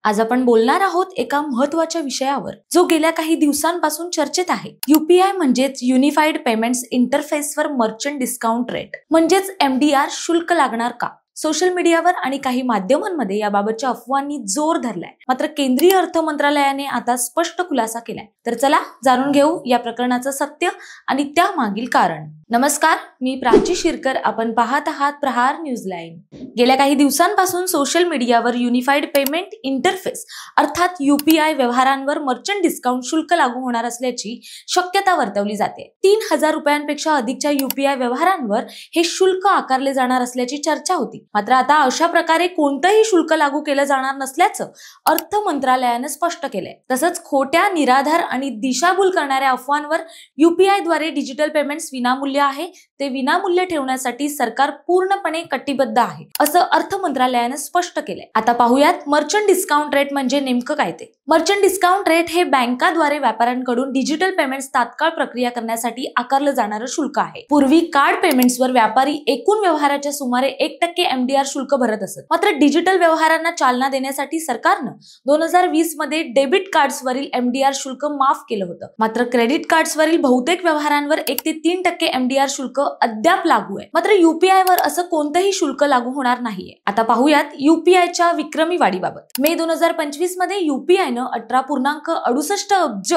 आज आपण बोलणार आहोत एका महत्त्वाच्या विषयावर जो गेल्या काही दिवसांपासून चर्चेत आहे। यूपीआय म्हणजेच युनिफाईड पेमेंट्स इंटरफेसवर मर्चंट डिस्काउंट रेट म्हणजेच MDR शुल्क लागणार का? सोशल मीडियावर आणि काही माध्यमांमध्ये याबाबतच्या अफवांनी जोर धरलाय। मात्र केंद्रीय अर्थ मंत्रालयाने आता स्पष्ट खुलासा केलाय। तर चला जाणून घेऊ या प्रकरणाचं सत्य आणि त्यामागील कारण। नमस्कार, मी प्राची शिरकर, आपण पाहत आहात प्रहार न्यूज लाईन। गेल्या काही दिवसांपासून सोशल मीडियावर युनिफाईड पेमेंट इंटरफेस अर्थात UPI व्यवहारांवर मर्चंट डिस्काउंट शुल्क लागू होणार असल्याची शक्यता वर्तवली जाते। 3000 रुपयांपेक्षा अधिकच्या UPI व्यवहारांवर हे शुल्क आकारले जाणार असल्याची चर्चा होती। मात्र आता अशा प्रकारे कोणतेही शुल्क लागू केलं जाणार नसल्याचं अर्थ मंत्रालयाने स्पष्ट केलंय। तसंच खोट्या, निराधार आणि दिशाभूल करणाऱ्या अफवांवर UPI द्वारे डिजिटल पेमेंट्स विनामूल्य आहे ते विनामूल्य ठेवण्यासाठी सरकार पूर्णपणे कटिबद्ध आहे असं अर्थ मंत्रालयाने स्पष्ट केलंय। आता पाहूयात मर्चंट डिस्काउंट रेट म्हणजे नेमकं काय ते। मर्चंट डिस्काउंट रेट हे बँकाद्वारे व्यापाऱ्यांकडून डिजिटल पेमेंट्स तात्काळ प्रक्रिया करण्यासाठी आकारलं जाणारं शुल्क आहे। पूर्वी कार्ड पेमेंट्सवर व्यापारी एकूण व्यवहाराच्या सुमारे 1% MDR शुल्क भरत असत। मात्र डिजिटल व्यवहारांना चालना देण्यासाठी सरकारनं 2020 मध्ये डेबिट कार्ड्सवरील MDR शुल्क माफ केलं होतं। मात्र क्रेडिट कार्ड्सवरील बहुतेक व्यवहारांवर 1 ते 3% MDR शुल्क अद्याप लागू आहे। मात्र UPI वर असं कोणतंही शुल्क लागू होणार नाहीये। आता पाहूयात UPIच्या विक्रमी वाढीबाबत। मे 2025 मध्ये UPI न 18.68 अब्ज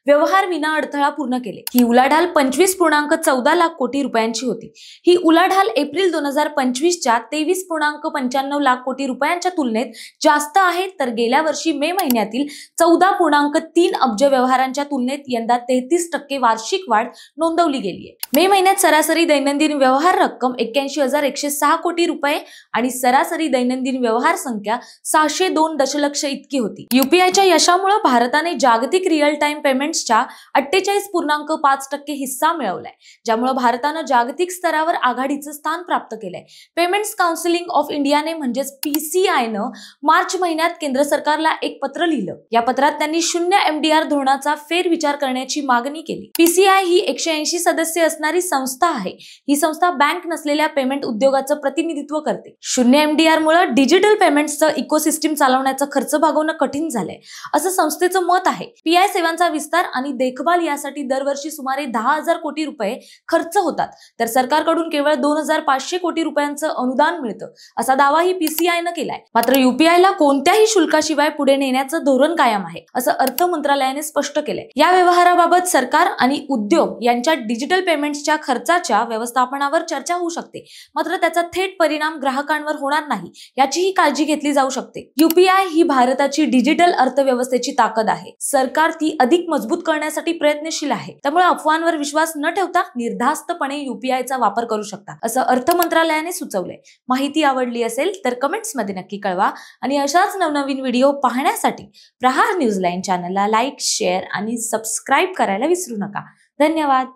व्यवहार विना अडथळा पूर्ण केले। ही उलाढाल 25.14 लाख कोटी रुपयांची होती। ही उलाढाल एप्रिल 2025 च्या 23.95 लाख कोटी रुपयांच्या तुलनेत जास्त आहे, तर गेल्या वर्षी मे महिन्यातील 14.3 अब्ज व्यवहारांच्या तुलनेत यंदा 33% वार्षिक वाढ नोंदवली गेली आहे। मे महिन्यात सरासरी दैनंदिन व्यवहार रक्कम 81,106 कोटी रुपये आणि सरासरी दैनंदिन व्यवहार संख्या 602 दशलक्ष इतकी होती। UPIच्या यशामुळे भारताने जागतिक रिअल टाइम पेमेंट्सच्या 48.5% हिस्सा मिळवलाय, ज्यामुळे भारतानं जागतिक स्तरावर आघाडीचं स्थान प्राप्त केलंय। पेमेंट्स काउन्सिल ऑफ इंडियाने म्हणजेच PCI न मार्च महिन्यात केंद्र सरकारला एक पत्र लिहिलं। या पत्रात त्यांनी शून्य MDR धोरणाचा फेरविचार करण्याची मागणी केली। PCI ही 180 सदस्य असणारी संस्था आहे। ही संस्था बँक नसलेल्या पेमेंट उद्योगाचं प्रतिनिधित्व करते। शून्य MDR मुळे डिजिटल पेमेंट्सचं इकोसिस्टीम चालवण्याचा खर्च भागवणं कठीण झालंय असं संस्थेचं मत आहे। PI सेवांचा विस्तार आणि देखभाल यासाठी दरवर्षी सुमारे 10,000 कोटी रुपये खर्च होतात, तर सरकारकडून केवळ 2,500 कोटी रुपयांचं अनुदान मिळतं असा दावाही PCI न केलाय। मात्र UPIला कोणत्याही शुल्काशिवाय पुढे नेण्याचं धोरण कायम आहे असं अर्थ मंत्रालयाने स्पष्ट केलंय। या व्यवहाराबाबत सरकार आणि उद्योग यांच्या डिजिटल पेमेंट्सच्या खर्चाच्या व्यवस्थापनावर चर्चा होऊ शकते, मात्र त्याचा थेट परिणाम ग्राहकांवर होणार नाही याचीही काळजी घेतली जाऊ शकते। UPI ही भारताची डिजिटल अर्थव्यवस्थेची ताकद आहे। सरकार ती अधिक मजबूत करण्यासाठी प्रयत्नशील आहे, त्यामुळे अफवांवर विश्वास न ठेवता निर्धास्तपणे UPIचा वापर करू शकता असं अर्थ मंत्रालयाने सुचवलंय। माहिती आवडली असेल तर कमेंट्समध्ये नक्की कळवा आणि अशाच नवनवीन व्हिडिओ पाहण्यासाठी प्रहार न्यूज लाईन चॅनलला लाईक, शेअर आणि सबस्क्राईब करायला विसरू नका। धन्यवाद।